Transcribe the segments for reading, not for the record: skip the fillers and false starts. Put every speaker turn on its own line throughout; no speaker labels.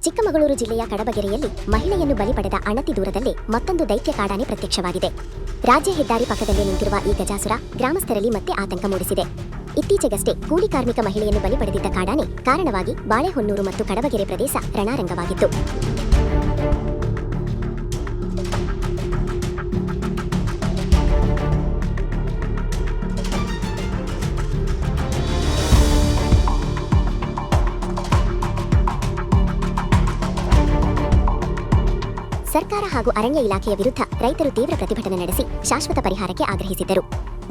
ಚಿಕ್ಕಮಗಳೂರು ಜಿಲ್ಲೆಯ ಕಡಬಗೆರೆಯಲ್ಲಿ ಮಹಿಳೆಯನ್ನು ಬಲಿ ಪಡೆದ ಅಣತಿ ದೂರದಲ್ಲೇ ಮತ್ತೊಂದು ದೈತ್ಯ ಕಾಡಾನೆ ಪ್ರತ್ಯಕ್ಷವಾಗಿದೆ. ರಾಜ್ಯ ಹೆದ್ದಾರಿ ಪಕ್ಕದಲ್ಲೇ ನಿಂತಿರುವ ಈ ಗಜಾಸುರ ಗ್ರಾಮಸ್ಥರಲ್ಲಿ ಮತ್ತೆ ಆತಂಕ ಮೂಡಿಸಿದೆ. ಇತ್ತೀಚೆಗಷ್ಟೇ ಕೂಲಿ ಕಾರ್ಮಿಕ ಮಹಿಳೆಯನ್ನು ಬಲಿ ಪಡೆದಿದ್ದ ಕಾಡಾನೆ ಕಾರಣವಾಗಿ ಬಾಳೆಹೊನ್ನೂರು ಮತ್ತು ಕಡಬಗೆರೆ ಪ್ರದೇಶ ರಣರಂಗವಾಗಿತ್ತು. ಸರ್ಕಾರ ಹಾಗೂ ಅರಣ್ಯ ಇಲಾಖೆಯ ವಿರುದ್ಧ ರೈತರು ತೀವ್ರ ಪ್ರತಿಭಟನೆ ನಡೆಸಿ ಶಾಶ್ವತ ಪರಿಹಾರಕ್ಕೆ ಆಗ್ರಹಿಸಿದ್ದರು.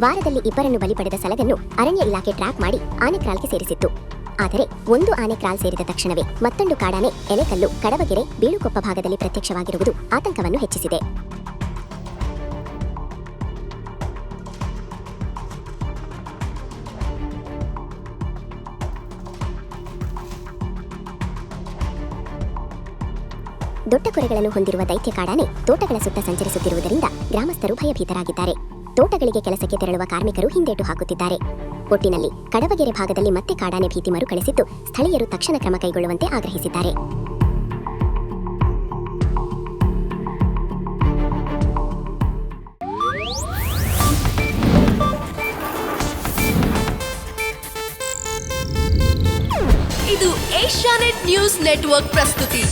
ವಾರದಲ್ಲಿ ಇಬ್ಬರನ್ನು ಬಲಿ ಪಡೆದ ಸಲಗನ್ನು ಅರಣ್ಯ ಇಲಾಖೆ ಟ್ರ್ಯಾಕ್ ಮಾಡಿ ಆನೆ ಕ್ರಾಲ್ಗೆ ಸೇರಿಸಿತ್ತು. ಆದರೆ ಒಂದು ಆನೆ ಕ್ರಾಲ್ ಸೇರಿದ ತಕ್ಷಣವೇ ಮತ್ತೊಂದು ಕಾಡಾನೆ ಎಲೆಕಲ್ಲು, ಕಡಬಗೆರೆ, ಬೀಳುಕೊಪ್ಪ ಭಾಗದಲ್ಲಿ ಪ್ರತ್ಯಕ್ಷವಾಗಿರುವುದು ಆತಂಕವನ್ನು ಹೆಚ್ಚಿಸಿದೆ. ದೊಡ್ಡ ಕೊರೆಗಳನ್ನು ಹೊಂದಿರುವ ದೈತ್ಯ ಕಾಡಾನೆ ತೋಟಗಳ ಸುತ್ತ ಸಂಚರಿಸುತ್ತಿರುವುದರಿಂದ ಗ್ರಾಮಸ್ಥರು ಭಯಭೀತರಾಗಿದ್ದಾರೆ. ತೋಟಗಳಿಗೆ ಕೆಲಸಕ್ಕೆ ತೆರಳುವ ಕಾರ್ಮಿಕರು ಹಿಂದೇಟು ಹಾಕುತ್ತಿದ್ದಾರೆ. ಒಟ್ಟಿನಲ್ಲಿ ಕಡಬಗೆರೆ ಭಾಗದಲ್ಲಿ ಮತ್ತೆ ಕಾಡಾನೆ ಭೀತಿ ಮರುಕಳಿಸಿದ್ದು ಸ್ಥಳೀಯರು ತಕ್ಷಣ ಕ್ರಮ ಕೈಗೊಳ್ಳುವಂತೆ ಆಗ್ರಹಿಸಿದ್ದಾರೆ.
ಇದು ಏಷ್ಯಾನೆಟ್ ನ್ಯೂಸ್ ನೆಟ್ವರ್ಕ್ ಪ್ರಸ್ತುತಿ.